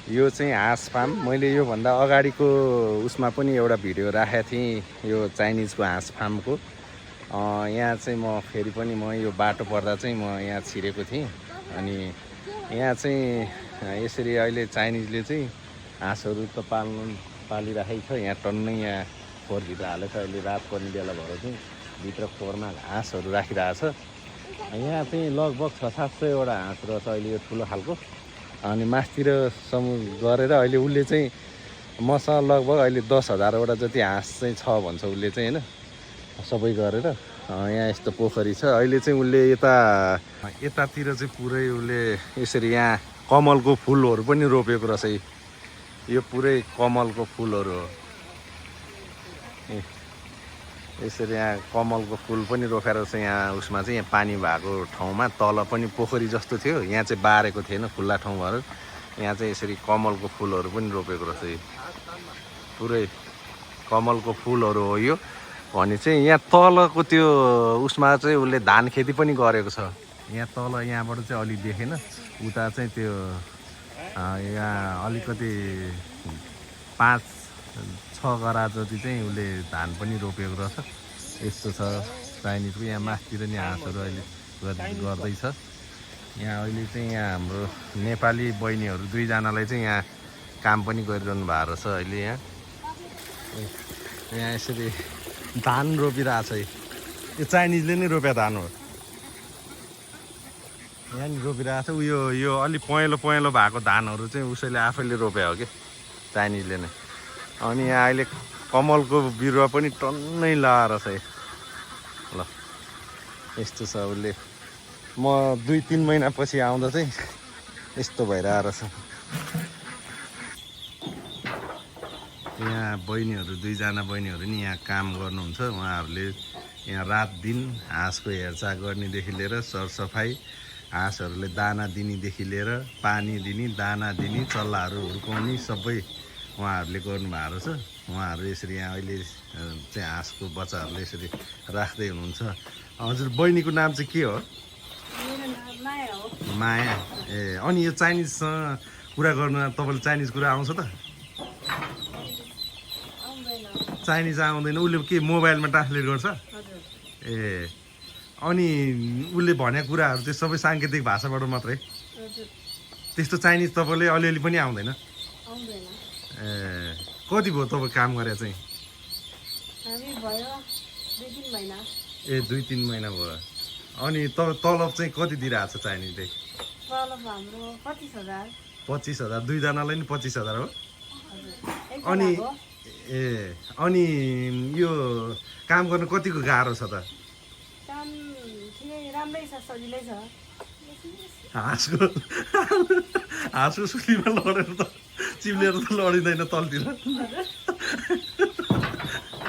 यो चाहिँ हाँस फार्म। मैले योभन्दा अगाडिको उसमा पनि एउटा भिडियो राखेको थिएँ यो चाइनिजको हाँस फार्मको। यहाँ चाहिँ म फेरि पनि यो बाटो पर्दा चाहिँ म यहाँ छिरेको थिएँ। अनि यहाँ चाहिँ यसरी अहिले चाइनिजले चाहिँ हाँसहरू त पालिराखेको छ। यहाँ टन्नै यहाँ फोहोरभित्र हालेको छ। अहिले रात पर्ने बेला भएर चाहिँ भित्र फोहोरमा हाँसहरू राखिरहेछ। यहाँ चाहिँ लगभग 600-700वटा हाँस रहेछ अहिले यो ठुलो खालको। अनि मासतिर गरेर अहिले उसले चाहिँ मसँग लगभग अहिले 10,000वटा जति हाँस चाहिँ छ भन्छ उसले चाहिँ, होइन, सबै गरेर। यहाँ यस्तो पोखरी छ। अहिले चाहिँ उसले यतातिर चाहिँ पुरै उसले यसरी यहाँ कमलको फुलहरू पनि रोपेको रहेछ। यो पुरै कमलको फुलहरू हो। यसरी यहाँ कमलको फुल पनि रोपेर चाहिँ यहाँ उसमा चाहिँ यहाँ पानी भएको ठाउँमा तल पनि पोखरी जस्तो थियो, यहाँ चाहिँ बारेको थिएन, खुल्ला ठाउँ भएर यहाँ चाहिँ यसरी कमलको फुलहरू पनि रोपेको रहेछ। पुरै कमलको फुलहरू हो यो। भने चाहिँ यहाँ तलको त्यो उसमा चाहिँ उसले धान खेती पनि गरेको छ। यहाँ तल यहाँबाट चाहिँ अलि देखेन, उता चाहिँ त्यो यहाँ अलिकति 5-6 गरा जति चाहिँ उसले धान पनि रोपेको रहेछ। यस्तो छ चाइनिजको। यहाँ मासतिर नि हाँसहरू अहिले गर्दैछ। यहाँ अहिले चाहिँ यहाँ हाम्रो नेपाली बहिनीहरू 2जनालाई चाहिँ यहाँ काम पनि गरिरहनु भएको रहेछ अहिले। यहाँ यसरी धान रोपिरहेछ। यो चाइनिजले नै रोप्या धान हो। यहाँ नि रोपिरहेछ। यो अलि पहेँलो भएको धानहरू चाहिँ उसैले आफैले रोप्या हो कि, चाइनिजले नै। अनि यहाँ अहिले कमलको बिरुवा पनि टन्नै लाएर छ। ल यस्तो छ। उसले म 2-3 महिनापछि आउँदा चाहिँ यस्तो भइरहेको रहेछ। यहाँ बहिनीहरू 2जना बहिनीहरू नि यहाँ काम गर्नुहुन्छ। उहाँहरूले यहाँ रात दिन हाँसको हेरचाह गर्नेदेखि लिएर सरसफाइ, हाँसहरूले दाना दिनेदेखि लिएर पानी दिने, दाना दिने, चल्लाहरू हुर्काउने सबै उहाँहरूले गर्नुभएको रहेछ। उहाँहरू यसरी यहाँ अहिले चाहिँ हाँसको बच्चाहरूले यसरी राख्दै हुनुहुन्छ। हजुर बहिनीको नाम चाहिँ के हो? माया। ए अनि यो चाइनिजसँग कुरा गर्नु तपाईँले चाइनिज कुरा आउँछ त? चाइनिज आउँदैन। उसले के मोबाइलमा ट्रान्सलेट गर्छ? ए अनि उसले भनेको कुराहरू चाहिँ सबै साङ्केतिक भाषाबाट मात्रै? त्यस्तो चाइनिज तपाईँले अलिअलि पनि आउँदैन? ए कति भयो तपाईँ काम गरे चाहिँ? ए 2-3 महिना भयो। अनि तलब चाहिँ कति दिइरहेको छ चाइनिजले? तलब हाम्रो 25,000। 25,000 2जनालाई नि 25,000 हो? अनि ए अनि यो काम गर्न कतिको गाह्रो छ त? काम ठिकै राम्रै छ, सजिलै छ। हाँसको सुलीमा लडेर त चिप्लेर त लडिँदैन तलतिर।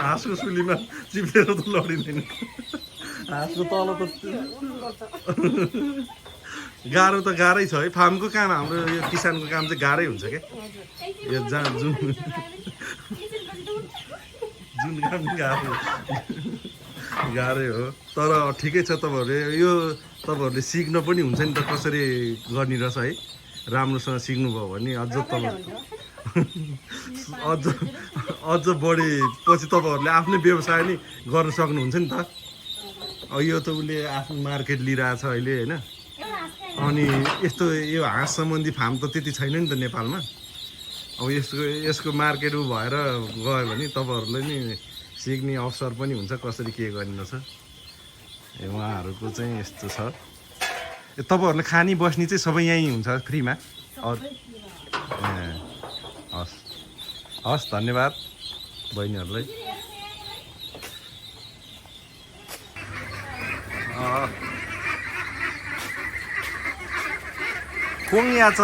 हाँसको सुलीमा चिप्लेर त लडिँदैन। हाँसको तल त गाह्रो त गाह्रै छ है। फार्मको काम, हाम्रो यो किसानको काम चाहिँ गाह्रै हुन्छ क्या। यो जुन काम गाह्रै हो। तर ठिकै छ। तपाईँहरूले सिक्न पनि हुन्छ नि त कसरी गर्ने रहेछ है। राम्रोसँग सिक्नुभयो भने अझ बढी पछि तपाईँहरूले आफ्नै व्यवसाय नि गर्न सक्नुहुन्छ नि त। यो त उसले आफ्नो मार्केट लिइरहेछ अहिले, होइन। अनि यस्तो यो हाँस सम्बन्धी फार्म त त्यति छैन नि त नेपालमा। अब यसको मार्केट भएर गयो भने तपाईँहरूलाई नि सिक्ने अवसर पनि हुन्छ कसरी के गरिन्छ। उहाँहरूको चाहिँ यस्तो छ। तपाईँहरूले खानी बस्ने चाहिँ सबै यहीँ हुन्छ फ्रीमा? हस् हस्, धन्यवाद बहिनीहरूलाई। कोङ्या छ।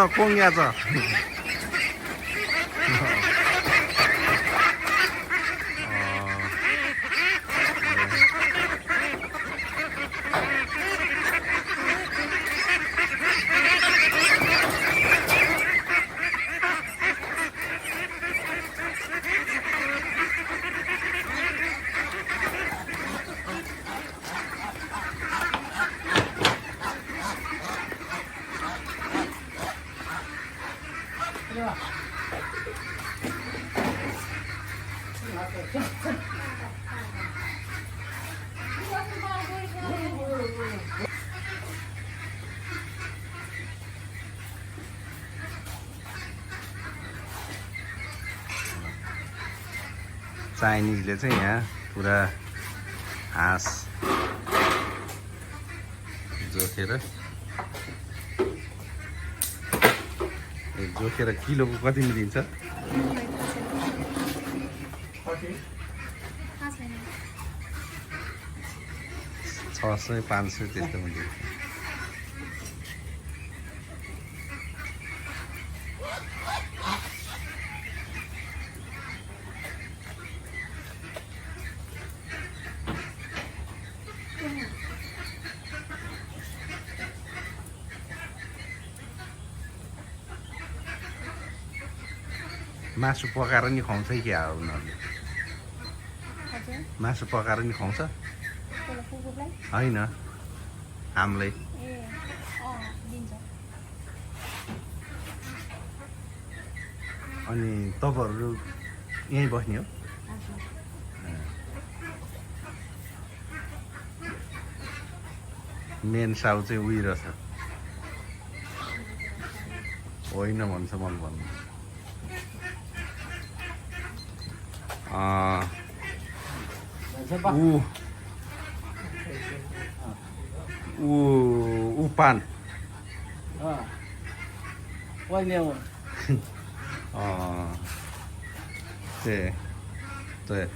चाइनिजले चाहिँ यहाँ पुरा हाँस जोखेर किलोको कतिमा दिन्छ 600 500 त्यस्तोमा दिन्छ मासु पकाएर नि खुवाउँछ कि क्या उनीहरूले मासु पकाएर नि खुवाउँछ होइन हामीलाई अनि तपाईँहरू यहीँ बस्ने हो मेन साउ चाहिँ उही रहेछ होइन भन्छ मैले भन्नु पान 外面我对对，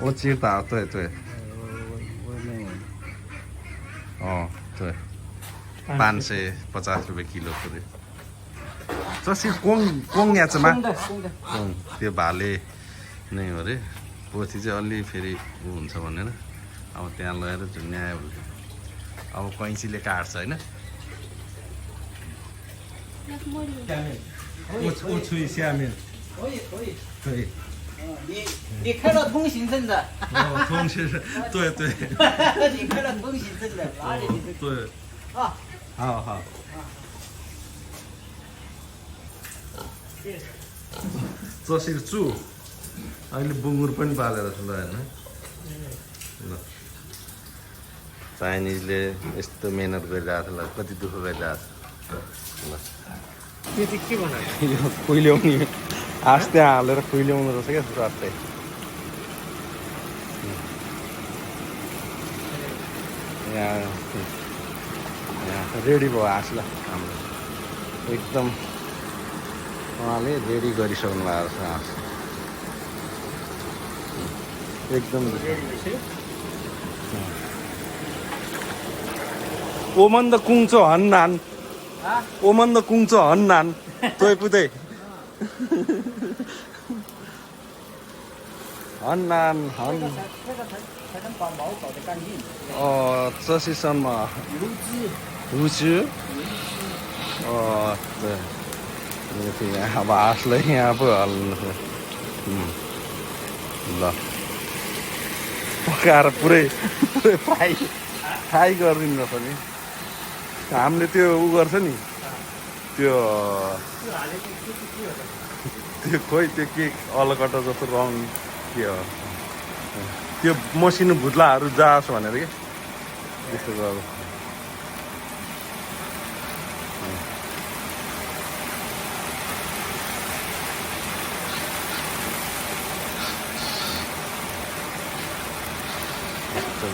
我知道，对对，外面哦对，550 रुपियाँ किलो पऱ्यो जसरी कोङ या चाहिँ 公的公的 कोङ त्यो भाले नै हो अरे पोथी चाहिँ अलि फेरि ऊ हुन्छ भनेर अब त्यहाँ लगेर झुन्यायो अब कैँचीले काट्छ होइन 我吹下面，可以可以对，你开了通行证的哦，同时是，对对，你开了通行证的哪里你对，啊好好，जसरी छु अहिले बुङ्गुर पनि पालेर छु ल होइन ल चाइनिजले यस्तो मिहिनेत गरिरहेको छ ल कति दुःख गरिरहेको छ ल त्यो चाहिँ के बनायो यो खुइल्याउने हाँस त्यहाँ हालेर खुइल्याउनु रहेछ क्या स्वास्थ्य यहाँ रेडी भयो हाँस ल हाम्रो एकदम उहाँले रेडी गरिसक्नु भएको छ हाँस एकदम ओमन द कुङ चो हन्नान ओमन द कुङ चो हन्नान तोय पुदै हन्नान हन् 这个才能把毛搞得干净 这是什么油脂卤汁对你看यहाँ अब हाँसलाई यहाँ पो हाल्नु ल पकाएर पुरै पुरै फ्राई गरिदिनु रहेछ नि हामीले त्यो उ गर्छ नि त्यो त्यो खोइ त्यो के अलकटा जस्तो रङ के हो त्यो मसिनो भुत्लाहरू जाओस् भनेर के त्यस्तो गर्नु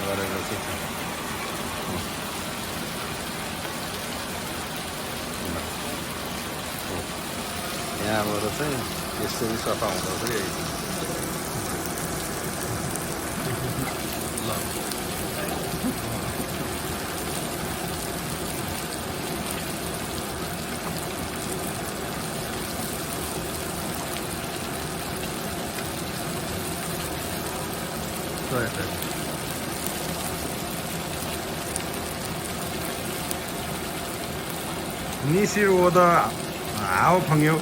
गरेर चाहिँ यहाँबाट चाहिँ यसरी सफा हुँदो रहेछ对对。你是我的好朋友。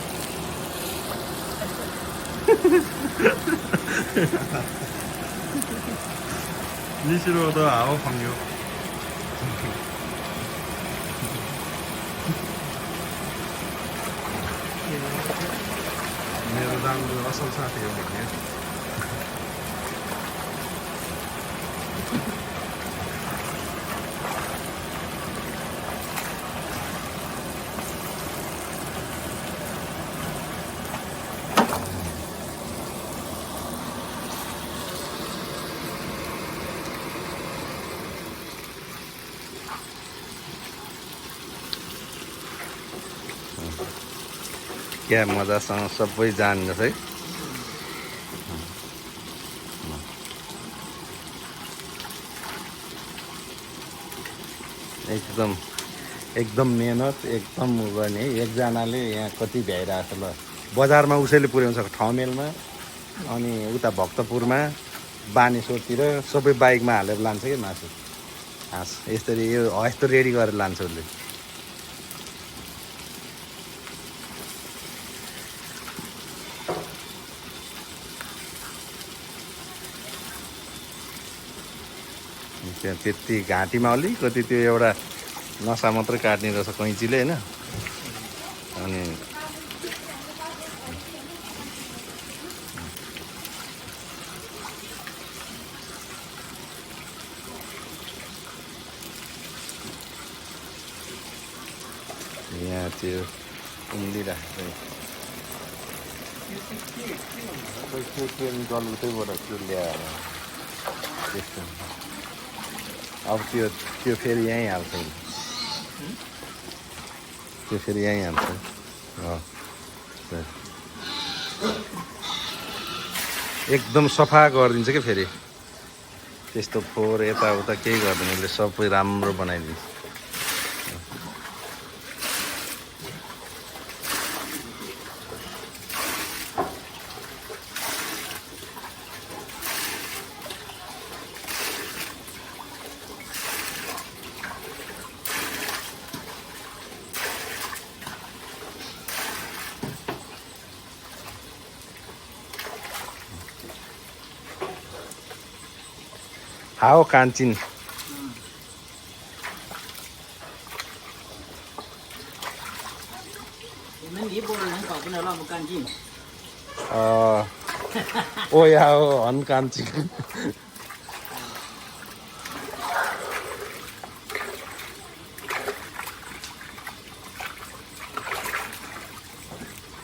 你是我的好朋友。मेरो राम्रो असल साथी हो भने क्या मजासँग सबै जान्दछ है। एकदम मेहनत एकदम उ गर्ने एकजनाले यहाँ कति भ्याइरहेको छ ल। बजारमा उसैले पुर्याउँछ ठमेलमा अनि उता भक्तपुरमा बानेश्वरतिर सबै बाइकमा हालेर लान्छ कि मासु हाँस यसरी यो यस्तो रेडी गरेर लान्छ उसले। त्यहाँ त्यति घाँटीमा अलिकति त्यो एउटा नसा मात्रै काट्ने रहेछ कैँचीले होइन। अनि यहाँ त्यो उम्लिरहेको त्यो केमिकल उतैबाट त्यो ल्याएर त्यस्तो। अब त्यो फेरि यहीँ हाल्छ त्यो फेरि यहीँ हाल्छ। एकदम सफा गरिदिन्छ कि फेरि त्यस्तो फोहोर यताउता केही गर्दैन उसले सबै राम्रो बनाइदिन्छ। हाओ कान्छिन ओ या हो हन कान्छिन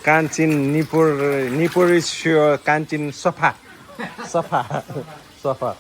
कान्छिन निपुर कान्छिन सफा सफा सफा।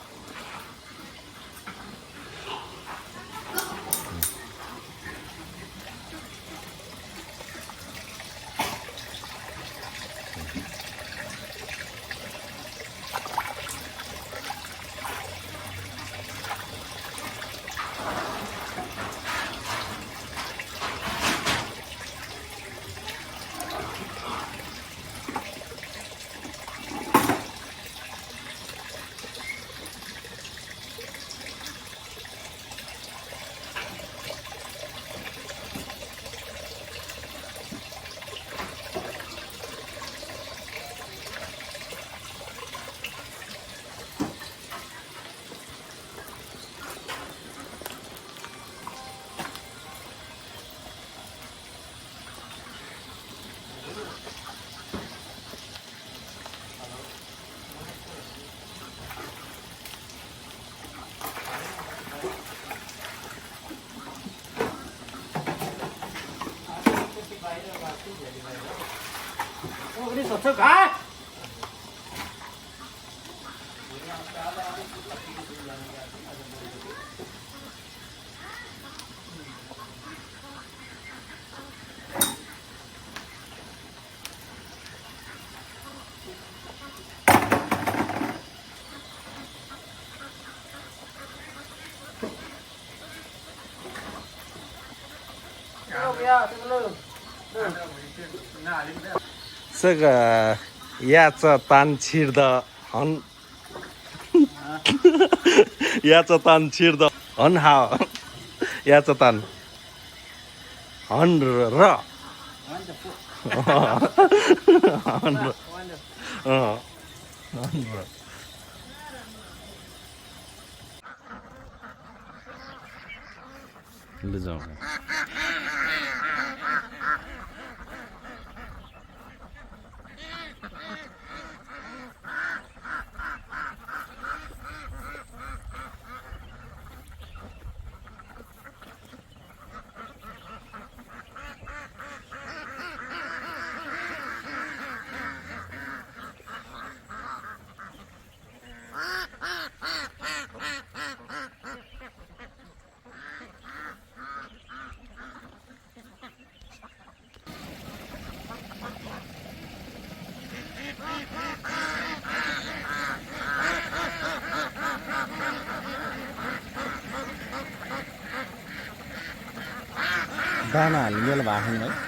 这个鸭子蛋吃的很，鸭子蛋吃的很好，鸭子蛋很热，很热，嗯，很热。लु जाउँ दाना हाल्ने मेल भएको छैन है।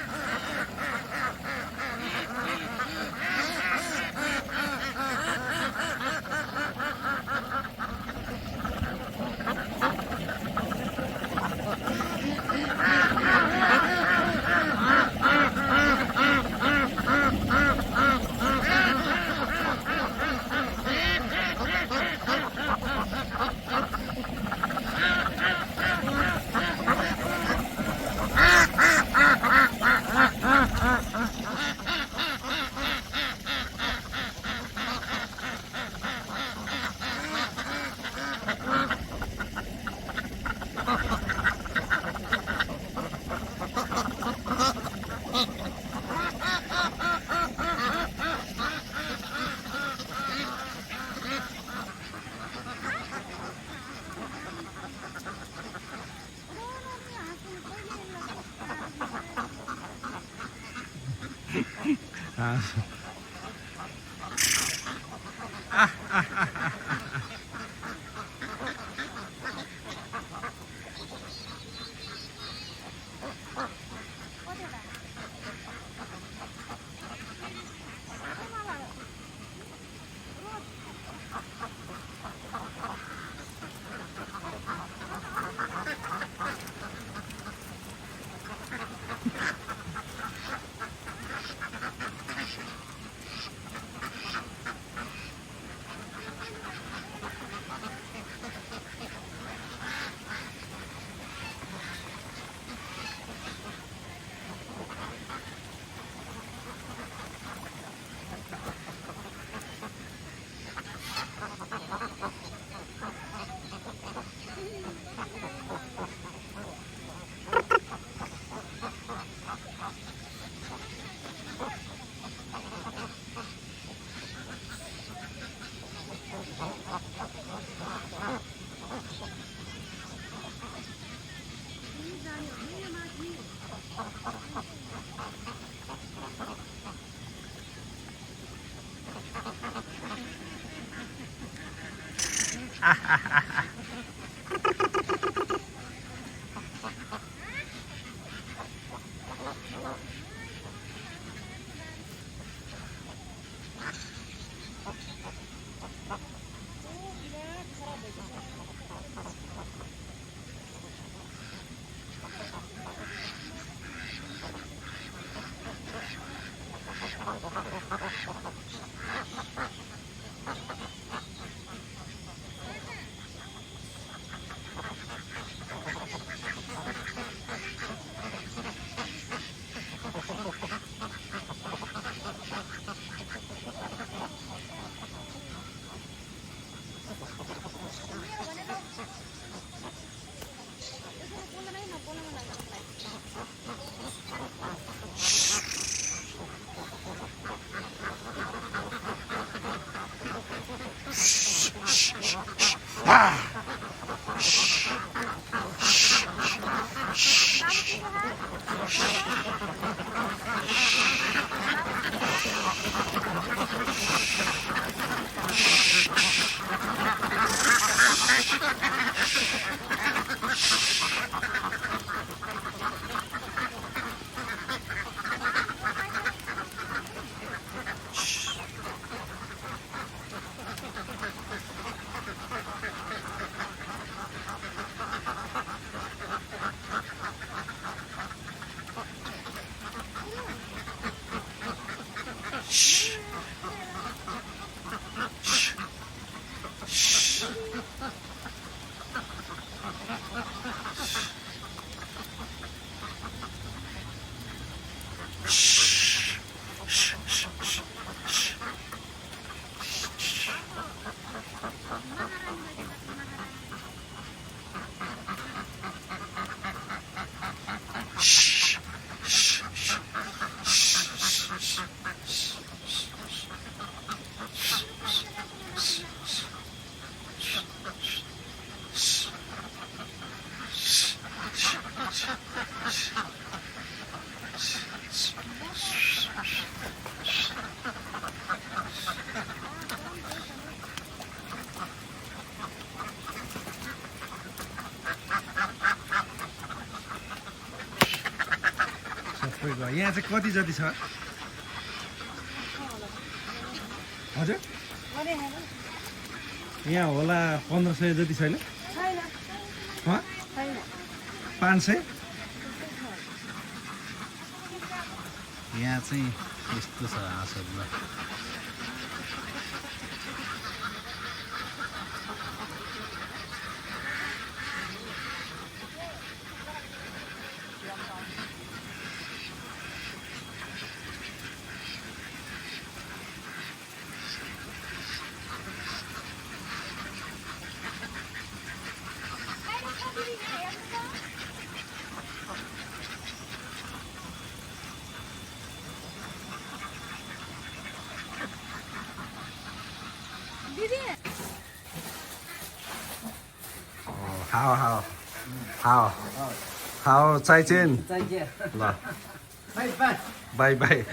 यहाँ चाहिँ कति जति छ हजुर अरे हेर यहाँ होला 1500 जति छैन छैन हँ छैन 500 यहाँ चाहिँ यस्तो छ हाँसहरू ल好好好好再见再见，ल 拜拜。拜拜